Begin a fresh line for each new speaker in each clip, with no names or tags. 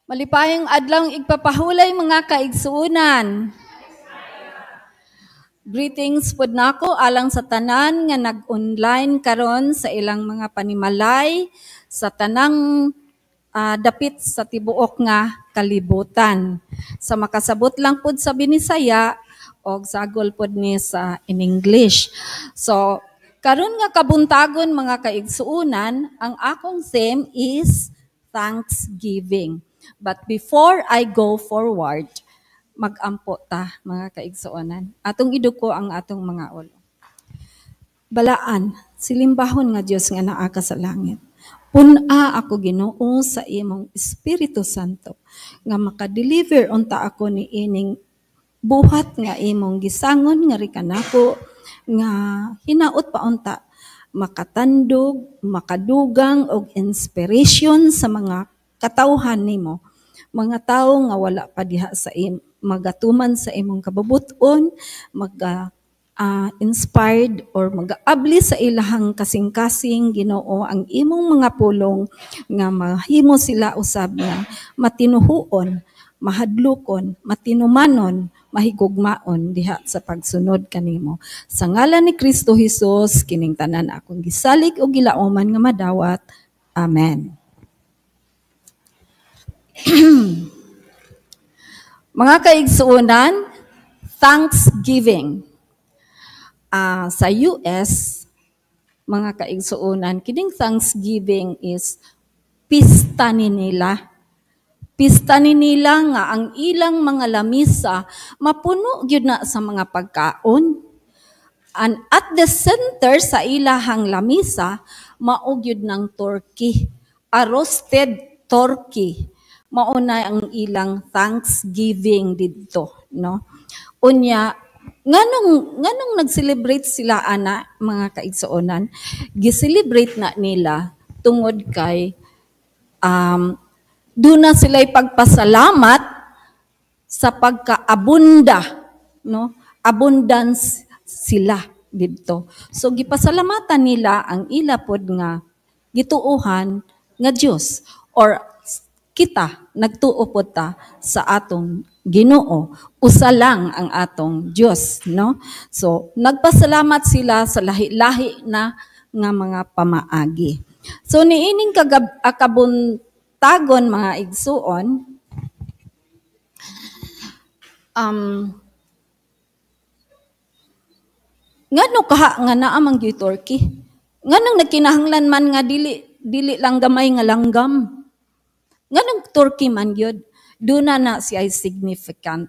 Malipayong adlaw igpapahulay mga kaigsuunan. Greetings pud nako alang sa tanan nga nag-online karon sa ilang mga panimalay sa tanang dapit sa tibuok nga kalibutan. Sa makasabot lang pud sa Binisaya o sagol pud ni sa in English. So karon nga kabuntagon mga kaigsuunan, ang akong theme is Thanksgiving. But before I go forward, mag-ampo ta mga kaigsuonan. Atong iduko ang atong mga ulo. Balaan, silimbahon nga Dios nga naa ka sa langit. Puna ako Ginoo sa imong Espiritu Santo nga maka-deliver unta ako ni ining buhat nga imong gisangon nga rikanako nga hinaot pa unta makatandog, makadugang og inspiration sa mga katawhan nimo. Mga tawo nga wala pa diha sa magatuman sa imong kababuton, inspired or mag-aabli sa ilahang kasing-kasing Ginoo ang imong mga pulong nga mahimo sila usab nga matinuhuon, mahadlukon, matinumanon, mahigugmaon diha sa pagsunod kanimo. Sa ngalan ni Kristo Hesus kining tanan akong gisalig o gilauman nga madawat. Amen. Mga kaigsuunan, Thanksgiving. Sa US, mga kaigsuunan, kining Thanksgiving is pista ni nila. Pista ni nila nga ang ilang mga lamisa mapuno gyud na sa mga pagkaon. And at the center sa ilahang lamisa, mao gyud ng turkey, a roasted turkey. Mauna ang ilang Thanksgiving didto, no? Unya, nganong nag-celebrate sila ana mga kaigsuonan? Gi-celebrate na nila tungod kay doon na sila'y pagpasalamat sa pagkaabunda, no? Abundance sila dito. So gipasalamatan nila ang ila pod nga gituohan nga Dios or kita nagtuo pod ta sa atong Ginoo. Usa lang ang atong Dios, no? So nagpasalamat sila sa lahi-lahi na nga mga pamaagi. So niining akabuntagon mga igsuon, ngano kaha nga naa man gyud turkey? Nganong nagkinahanglan man nga dili lang gamay nga langgam? Nganong turkey man gyud? Doon na siya significant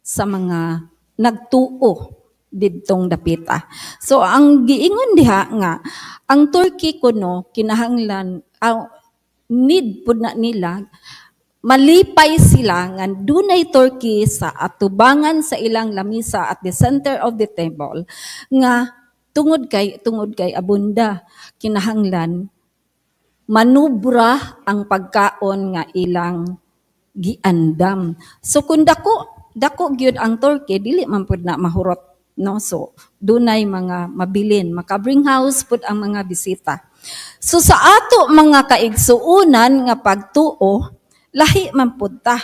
sa mga nagtuo didtong dapita. So ang giingon diha nga ang turkey kuno kinahanglan need pud na nila malipay sila nga dunay turkey sa atubangan sa ilang lamisa at the center of the table nga tungod kay abunda kinahanglan manubra ang pagkaon nga ilang giandam. So kung dako gyud ang turkey dili man pud na mahurot, no? So dunay mga mabilin, maka-bring house pud ang mga bisita. So sa ato mga kaigsuunan nga pagtuo, lahi man pud ta,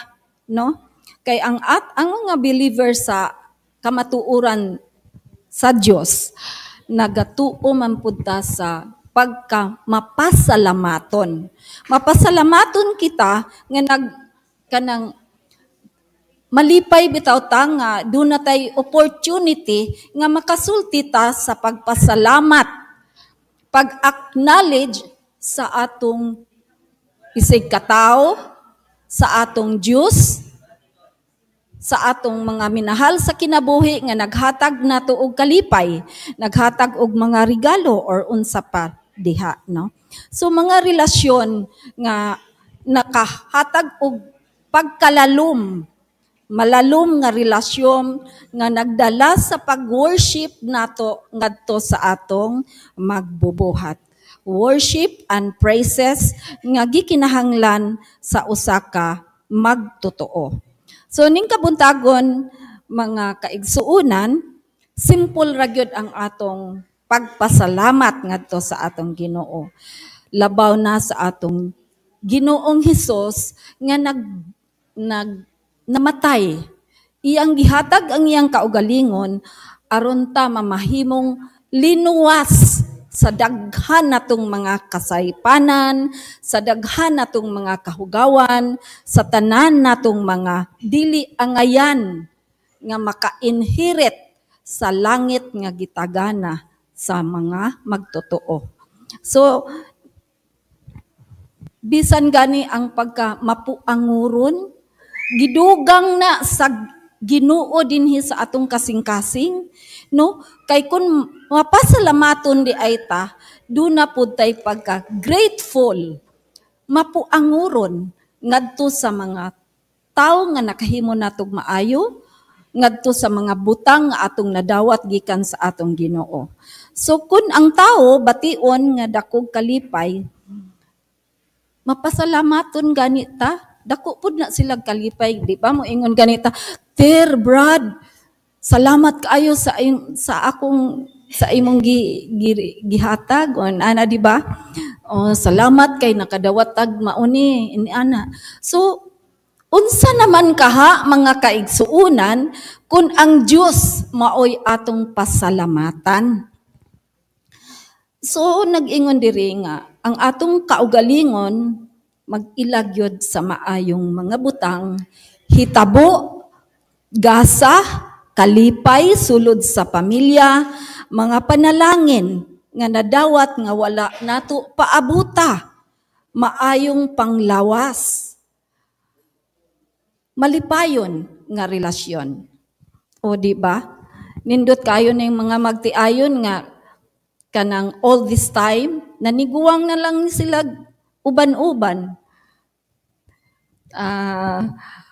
no? Kay ang mga believer sa kamatuoran sa Dios nagatuo man pud ta sa mapasalamaton. Mapasalamaton kita nga kanang malipay bitaw ta nga doon na tay opportunity nga makasulti ta sa pagpasalamat, pag-acknowledge sa atong isig katao, sa atong Diyos, sa atong mga minahal sa kinabuhi nga naghatag nato og kalipay, naghatag og mga regalo or unsa pa diha, no? So mga relasyon nga nakahatag og pagkalalom, malalom nga relasyon nga nagdala sa pag-worship nato ngadto sa atong magbubuhat. Worship and praises nga gikinahanglan sa usa ka magtotoo. So ning kabuntagon mga kaigsuunan, simple ra gyud ang atong pagpasalamat ngadto sa atong Ginoo. Labaw na sa atong Ginoong Hesus nga namatay. Iyang gihatag ang iyang kaugalingon aron ta mamahimong linuwas sa daghan natong mga kasaypanan, sa daghan natong mga kahugawan, sa tanan natong mga dili angayan nga maka-inherit sa langit nga gitagana sa mga magtotoo. So, bisan gani ang pagka mapuanguron, gidugang na sa Ginoo dinhi sa atong kasing-kasing, no? Kay kun mapasalamaton di ay ta, do na pud tay pagka grateful, mapuanguron ngadto sa mga tao nga nakahimo natog maayo, ngadto sa mga butang nga atong nadawat gikan sa atong Ginoo. So kun ang tao bation nga dakog kalipay, mapasalamaton ganita, dako pud na sila kalipay, di ba? Mo ingon ganita, "Dear Brad, salamat kaayo sa imong gihatag on ana, di ba? Oh, salamat kay nakadawat tag mauni ini ana." So unsa naman kaha mga kaigsuunan kun ang Dios maoy atong pasalamatan? So nag-ingon diri nga ang atong kaugalingon mag-ilag yod sa maayong mga butang, hitabo, gasa, kalipay, sulod sa pamilya, mga panalangin nga nadawat nga wala nato paabuta, maayong panglawas, malipayon nga relasyon. O di ba? Nindot kayo ning mga magtiayon nga kanang all this time, naniguwang na lang sila uban-uban.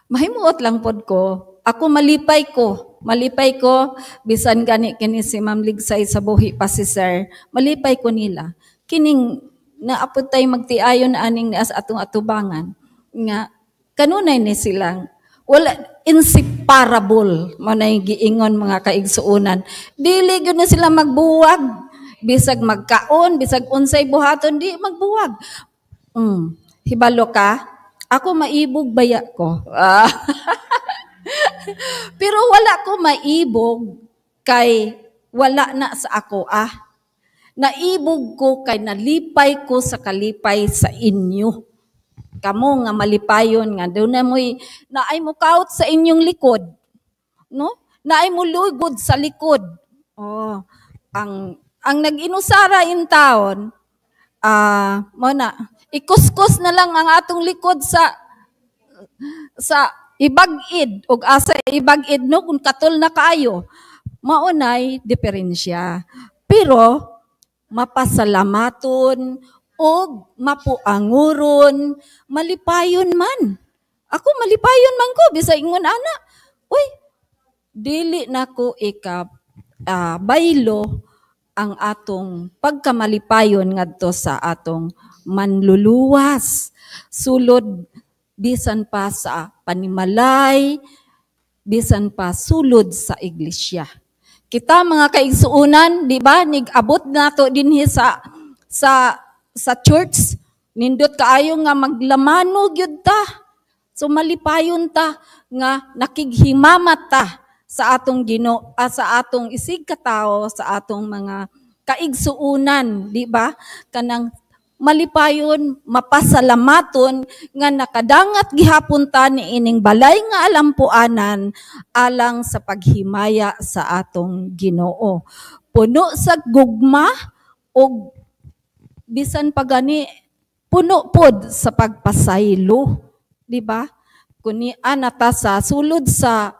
Mahimuot lang pod ko, ako malipay ko, bisan gani kini si Ma'am Ligsay sa buhi pa si Sir, malipay ko nila. Kining naapod tay magtiayon aning as atong atubangan, nga kanunay ni silang, wala, inseparable, manay giingon mga kaigsuunan, dili gyud na sila magbuwag, bisag magkaon, bisag unsay buhaton, di magbuwag. Hibalo ka? Ako maibog baya ko. Pero wala ko maibog kay wala na sa ako Naibog ko kay nalipay ko sa kalipay sa inyo. Kamo nga malipayon nga doon na naay mo kaut sa inyong likod. No? Naay mo lugod sa likod. Oh, ang nag-inusara in taon, mo na, ikuskus na lang ang atong likod sa ibag-id o asa ibag-id no kung katol na kaayo, maunay diferensya. Pero mapasalamaton o mapuanguron, malipayon man. Ako malipayon man ko bisa ingon ana. Uy, dili nako baylo ang atong pagkamalipayon ngadto sa atong manluluwas. Sulod bisan pa sa panimalay, bisan pa sulod sa iglesia. Kita mga kaigsuunan, di ba? Nig-abot nato dinhi sa church, nindot kaayo nga maglamano gyud ta. So malipayon ta nga nakighimamat ta sa atong sa atong isig katao, sa atong mga kaigsuunan, di ba? Kanang malipayon, mapasalamaton nga nakadangat gihapon ta ni ining balay nga alampuanan alang sa paghimaya sa atong Ginoo. Puno sa gugma o bisan pagani puno pod sa pagpasaylo, di ba? Kuni anata sa sulod sa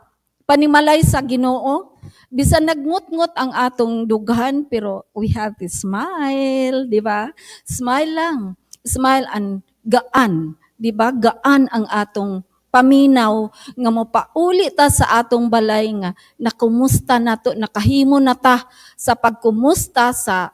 panimalay sa Ginoo, bisan nagngut-ngut ang atong dughan, pero we have to smile, di ba? Smile lang. Smile and gaan, di ba? Gaan ang atong paminaw nga mopauli ta sa atong balay nga nakumusta nato, nakahimo na ta sa pagkumusta sa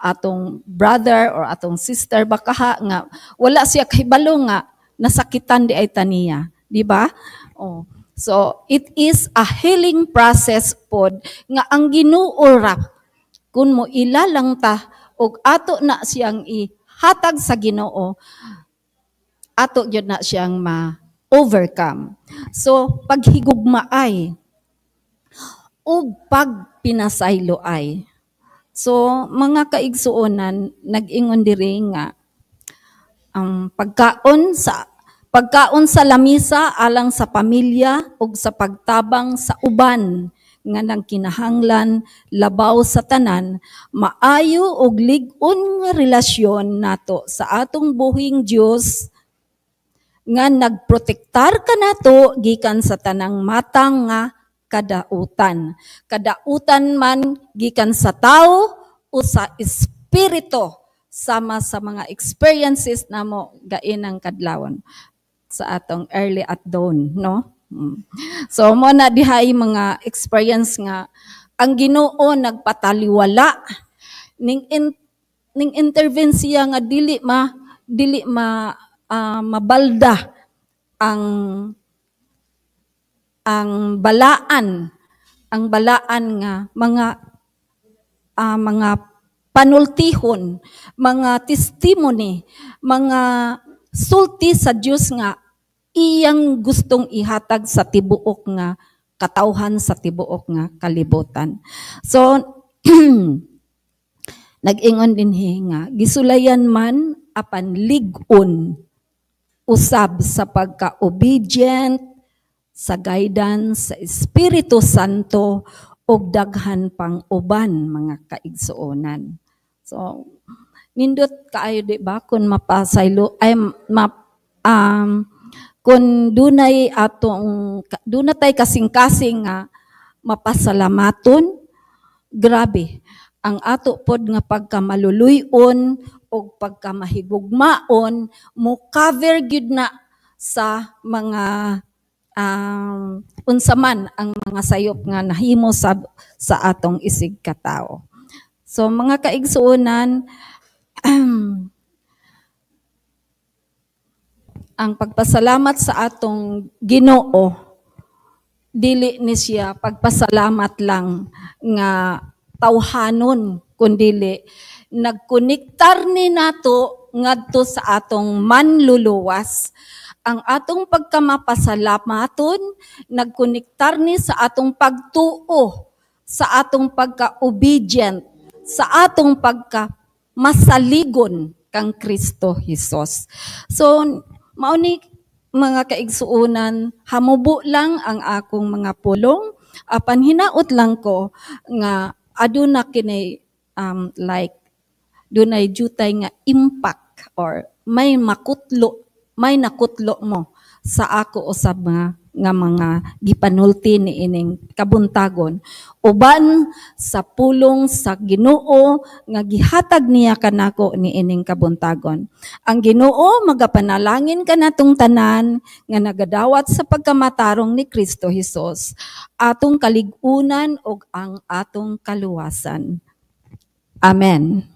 atong brother or atong sister baka nga wala siya kahibalo nga nasakitan di ay taniya, di ba? Oh. So, it is a healing process pod nga ang Ginoo ra kun mo ilalang ta og ato na siyang ihatag sa Ginoo, ato gyud na siyang ma-overcome. So paghigugma ay ug pagpinasaylo ay. So mga kaigsuonan nag-ingon diri nga ang pagkaon sa lamisa alang sa pamilya ug sa pagtabang sa uban nga nang kinahanglan labaw sa tanan, maayo ug lig-on nga relasyon nato sa atong buhing Dios nga nagprotektar kanato gikan sa tanang matang nga kadautan. Kadautan man gikan sa tao o sa espiritu sama sa mga experiences namo gainang kadlawon sa atong early at dawn, no? So mo na dihay mga experience nga ang Ginoo nagpataliwala ning intervensiya nga dili mabalda ang balaan nga mga panultihon, mga testimony, mga sulti sa Dios nga iyang gustong ihatag sa tibuok nga katawhan, sa tibuok nga kalibutan. So nag-ingon dinhi nga gisulayan man apan lig-on usab sa pagka-obedient sa guidance sa Espiritu Santo ug daghan pang uban mga kaigsuonan. So nindot kaayo di ba kun mapasaylo ay kun dunay tay kasing-kasing nga mapasalamaton, grabe ang ato pod nga pagkamaluluyon o pagkamahigugmaon mo cover gyud na sa mga unsaman ang mga sayop nga nahimo sa atong isig katao. So mga kaigsuonan, ang pagpasalamat sa atong Ginoo dili ni siya pagpasalamat lang nga tawhanon, kundili nagkonektar ni nato ngadto sa atong manluluwas. Ang atong pagkamapasalamaton nagkonektar ni sa atong pagtuo, sa atong pagka-obedient, sa atong pagka-masaligon kang Kristo Jesus. So mao ni mga kaigsuonan, hamubo lang ang akong mga pulong, apan hinaot lang ko nga aduna kinay dunay jutay nga impact or may nakutlo mo sa ako usab nga mga gipanulti ni ining kabuntagon uban sa pulong sa Ginoo nga gihatag niya kanako ni ining kabuntagon. Ang Ginoo magapanalangin kanatong tanan nga nagadawat sa pagkamatarong ni Kristo Jesus, atong kalig-unan ug ang atong kaluwasan. Amen.